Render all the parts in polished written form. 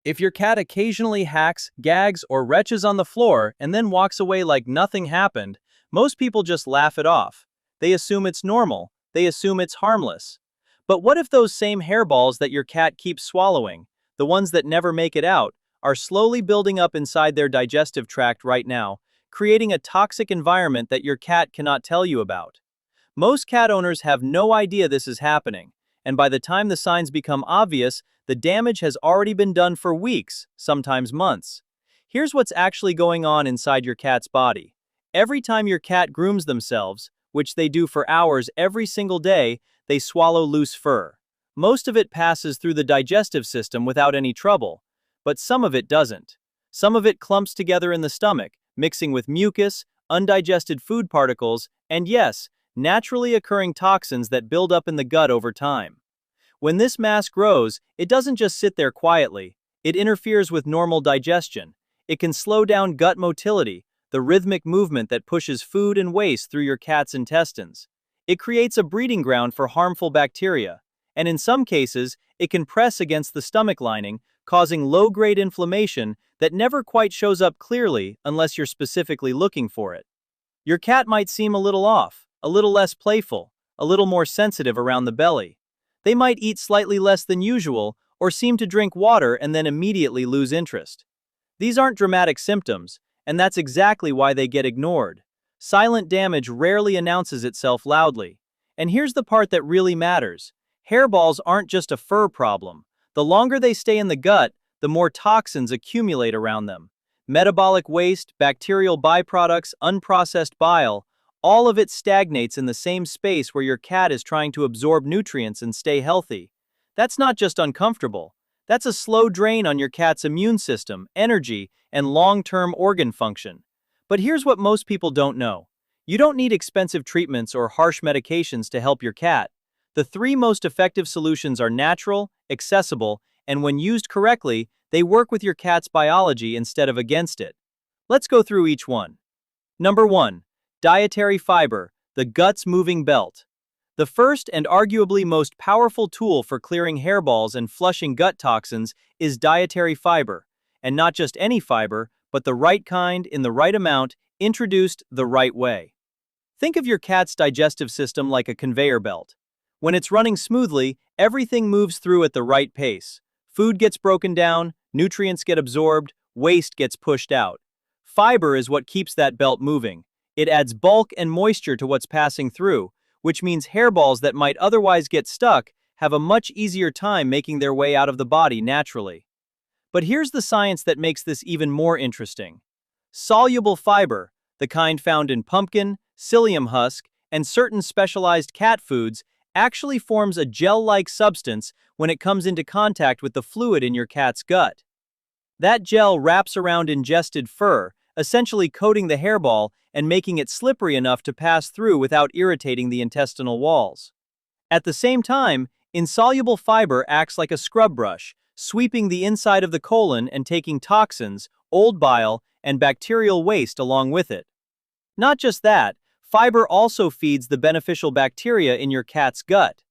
If your cat occasionally hacks, gags, or retches on the floor and then walks away like nothing happened, most people just laugh it off. They assume it's normal. They assume it's harmless. But what if those same hairballs that your cat keeps swallowing, the ones that never make it out, are slowly building up inside their digestive tract right now, creating a toxic environment that your cat cannot tell you about? Most cat owners have no idea this is happening, and by the time the signs become obvious, the damage has already been done for weeks, sometimes months. Here's what's actually going on inside your cat's body. Every time your cat grooms themselves, which they do for hours every single day, they swallow loose fur. Most of it passes through the digestive system without any trouble, but some of it doesn't. Some of it clumps together in the stomach, mixing with mucus, undigested food particles, and yes, naturally occurring toxins that build up in the gut over time. When this mass grows, it doesn't just sit there quietly. It interferes with normal digestion. It can slow down gut motility, the rhythmic movement that pushes food and waste through your cat's intestines. It creates a breeding ground for harmful bacteria, and in some cases, it can press against the stomach lining, causing low-grade inflammation that never quite shows up clearly unless you're specifically looking for it. Your cat might seem a little off, a little less playful, a little more sensitive around the belly. They might eat slightly less than usual or seem to drink water and then immediately lose interest. These aren't dramatic symptoms, and that's exactly why they get ignored. Silent damage rarely announces itself loudly. And here's the part that really matters. Hairballs aren't just a fur problem. The longer they stay in the gut, the more toxins accumulate around them. Metabolic waste, bacterial byproducts, unprocessed bile, all of it stagnates in the same space where your cat is trying to absorb nutrients and stay healthy. That's not just uncomfortable. That's a slow drain on your cat's immune system, energy, and long-term organ function. But here's what most people don't know. You don't need expensive treatments or harsh medications to help your cat. The three most effective solutions are natural, accessible, and when used correctly, they work with your cat's biology instead of against it. Let's go through each one. Number 1. Dietary fiber, the gut's moving belt. The first and arguably most powerful tool for clearing hairballs and flushing gut toxins is dietary fiber, and not just any fiber, but the right kind in the right amount, introduced the right way. Think of your cat's digestive system like a conveyor belt. When it's running smoothly, everything moves through at the right pace. Food gets broken down, nutrients get absorbed, waste gets pushed out. Fiber is what keeps that belt moving. It adds bulk and moisture to what's passing through, which means hairballs that might otherwise get stuck have a much easier time making their way out of the body naturally. But here's the science that makes this even more interesting. Soluble fiber, the kind found in pumpkin, psyllium husk, and certain specialized cat foods, actually forms a gel-like substance when it comes into contact with the fluid in your cat's gut. That gel wraps around ingested fur, essentially coating the hairball and making it slippery enough to pass through without irritating the intestinal walls. At the same time, insoluble fiber acts like a scrub brush, sweeping the inside of the colon and taking toxins, old bile, and bacterial waste along with it. Not just that, fiber also feeds the beneficial bacteria in your cat's gut.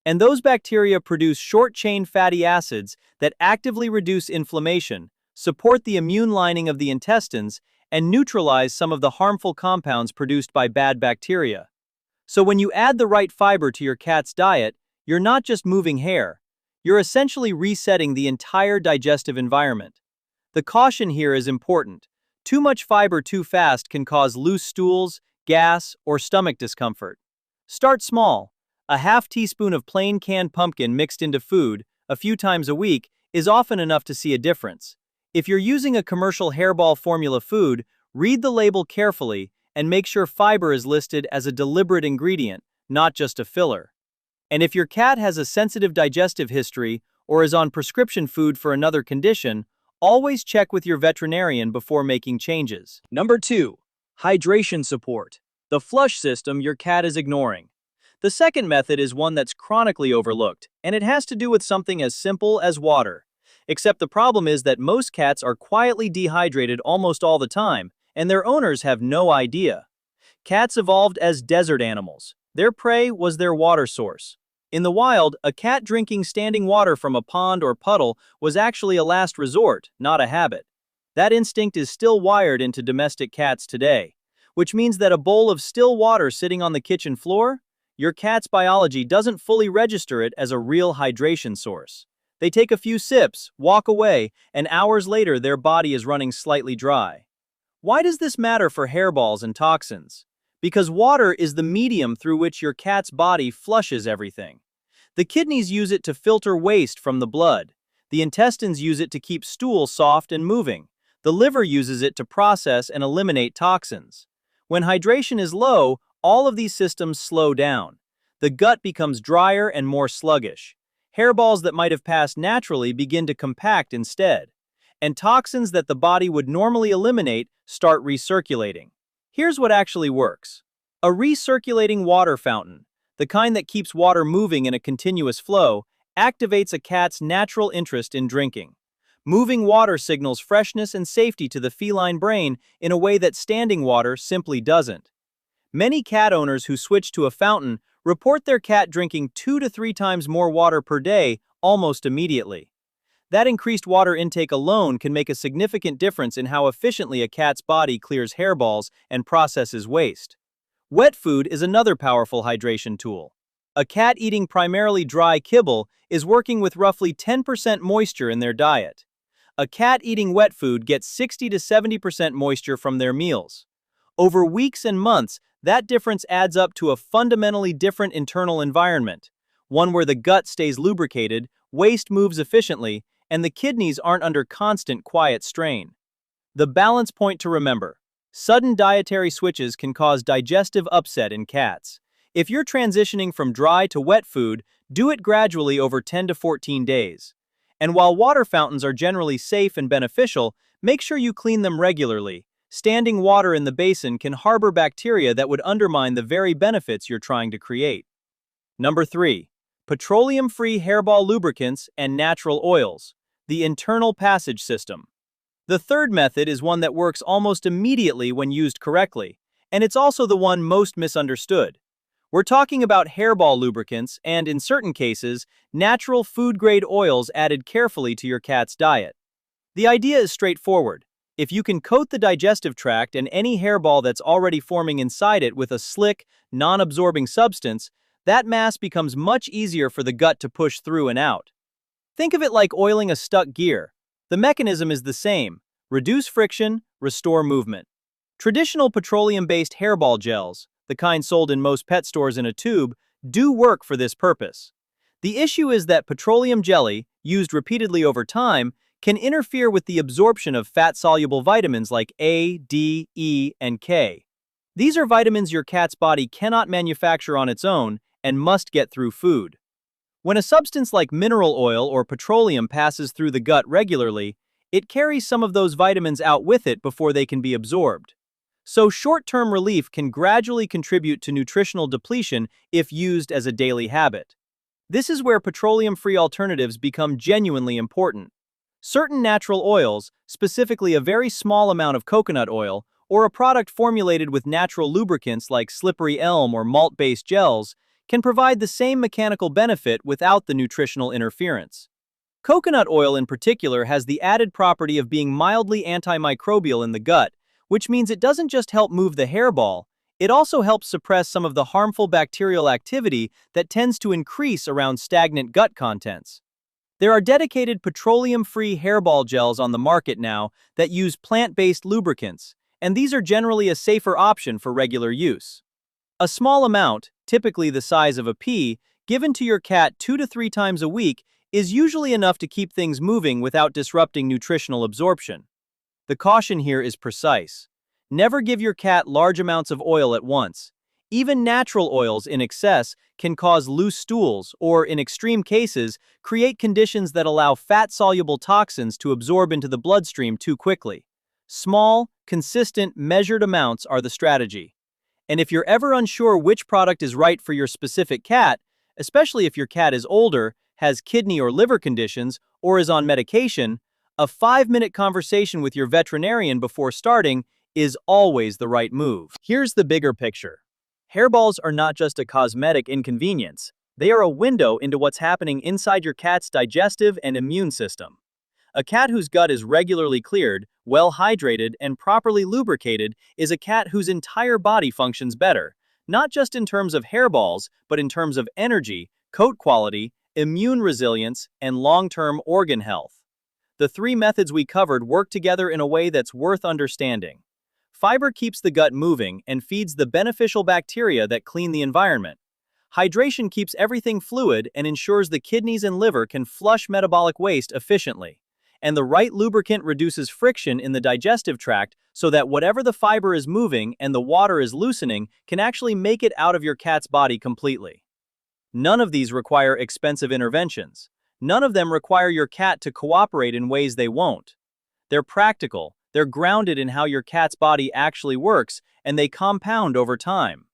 And those bacteria produce short-chain fatty acids that actively reduce inflammation, support the immune lining of the intestines, and neutralize some of the harmful compounds produced by bad bacteria. So when you add the right fiber to your cat's diet, you're not just moving hair. You're essentially resetting the entire digestive environment. The caution here is important. Too much fiber too fast can cause loose stools, gas, or stomach discomfort. Start small. A half teaspoon of plain canned pumpkin mixed into food, a few times a week, is often enough to see a difference. If you're using a commercial hairball formula food, read the label carefully and make sure fiber is listed as a deliberate ingredient, not just a filler. And if your cat has a sensitive digestive history or is on prescription food for another condition, always check with your veterinarian before making changes. Number 2. Hydration support, the flush system your cat is ignoring. The second method is one that's chronically overlooked, and it has to do with something as simple as water. Except the problem is that most cats are quietly dehydrated almost all the time, and their owners have no idea. Cats evolved as desert animals. Their prey was their water source. In the wild, a cat drinking standing water from a pond or puddle was actually a last resort, not a habit. That instinct is still wired into domestic cats today, which means that a bowl of still water sitting on the kitchen floor, your cat's biology doesn't fully register it as a real hydration source. They take a few sips, walk away, and hours later their body is running slightly dry. Why does this matter for hairballs and toxins? Because water is the medium through which your cat's body flushes everything. The kidneys use it to filter waste from the blood. The intestines use it to keep stool soft and moving. The liver uses it to process and eliminate toxins. When hydration is low, all of these systems slow down. The gut becomes drier and more sluggish. Hairballs that might have passed naturally begin to compact instead. And toxins that the body would normally eliminate start recirculating. Here's what actually works. A recirculating water fountain, the kind that keeps water moving in a continuous flow, activates a cat's natural interest in drinking. Moving water signals freshness and safety to the feline brain in a way that standing water simply doesn't. Many cat owners who switch to a fountain report their cat drinking 2 to 3 times more water per day almost immediately. That increased water intake alone can make a significant difference in how efficiently a cat's body clears hairballs and processes waste. Wet food is another powerful hydration tool. A cat eating primarily dry kibble is working with roughly 10% moisture in their diet. A cat eating wet food gets 60 to 70% moisture from their meals. Over weeks and months, that difference adds up to a fundamentally different internal environment, one where the gut stays lubricated, waste moves efficiently, and the kidneys aren't under constant quiet strain. The balance point to remember: sudden dietary switches can cause digestive upset in cats. If you're transitioning from dry to wet food, do it gradually over 10 to 14 days. And while water fountains are generally safe and beneficial, make sure you clean them regularly. Standing water in the basin can harbor bacteria that would undermine the very benefits you're trying to create. Number 3. Petroleum-free hairball lubricants and natural oils, the internal passage system. The third method is one that works almost immediately when used correctly, and it's also the one most misunderstood. We're talking about hairball lubricants and, in certain cases, natural food-grade oils added carefully to your cat's diet. The idea is straightforward. If you can coat the digestive tract and any hairball that's already forming inside it with a slick, non-absorbing substance, that mass becomes much easier for the gut to push through and out. Think of it like oiling a stuck gear. The mechanism is the same: reduce friction, restore movement. Traditional petroleum-based hairball gels, the kind sold in most pet stores in a tube, do work for this purpose. The issue is that petroleum jelly, used repeatedly over time, can interfere with the absorption of fat-soluble vitamins like A, D, E, and K. These are vitamins your cat's body cannot manufacture on its own and must get through food. When a substance like mineral oil or petroleum passes through the gut regularly, it carries some of those vitamins out with it before they can be absorbed. So short-term relief can gradually contribute to nutritional depletion if used as a daily habit. This is where petroleum-free alternatives become genuinely important. Certain natural oils, specifically a very small amount of coconut oil, or a product formulated with natural lubricants like slippery elm or malt-based gels, can provide the same mechanical benefit without the nutritional interference. Coconut oil in particular has the added property of being mildly antimicrobial in the gut, which means it doesn't just help move the hairball, it also helps suppress some of the harmful bacterial activity that tends to increase around stagnant gut contents. There are dedicated petroleum-free hairball gels on the market now that use plant-based lubricants, and these are generally a safer option for regular use. A small amount, typically the size of a pea, given to your cat 2 to 3 times a week is usually enough to keep things moving without disrupting nutritional absorption. The caution here is precise. Never give your cat large amounts of oil at once. Even natural oils in excess can cause loose stools or, in extreme cases, create conditions that allow fat-soluble toxins to absorb into the bloodstream too quickly. Small, consistent, measured amounts are the strategy. And if you're ever unsure which product is right for your specific cat, especially if your cat is older, has kidney or liver conditions, or is on medication, a 5-minute conversation with your veterinarian before starting is always the right move. Here's the bigger picture. Hairballs are not just a cosmetic inconvenience. They are a window into what's happening inside your cat's digestive and immune system. A cat whose gut is regularly cleared, well hydrated, and properly lubricated is a cat whose entire body functions better, not just in terms of hairballs, but in terms of energy, coat quality, immune resilience, and long-term organ health. The three methods we covered work together in a way that's worth understanding. Fiber keeps the gut moving and feeds the beneficial bacteria that clean the environment. Hydration keeps everything fluid and ensures the kidneys and liver can flush metabolic waste efficiently. And the right lubricant reduces friction in the digestive tract so that whatever the fiber is moving and the water is loosening can actually make it out of your cat's body completely. None of these require expensive interventions. None of them require your cat to cooperate in ways they won't. They're practical, they're grounded in how your cat's body actually works, and they compound over time.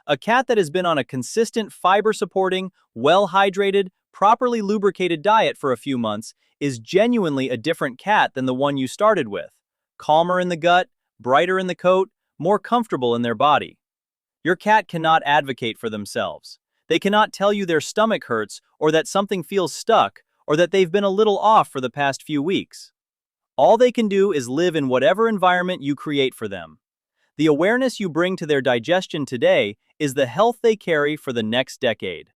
A cat that has been on a consistent fiber-supporting, well-hydrated, properly lubricated diet for a few months is genuinely a different cat than the one you started with. Calmer in the gut, brighter in the coat, more comfortable in their body. Your cat cannot advocate for themselves. They cannot tell you their stomach hurts or that something feels stuck or that they've been a little off for the past few weeks. All they can do is live in whatever environment you create for them. The awareness you bring to their digestion today is the health they carry for the next decade.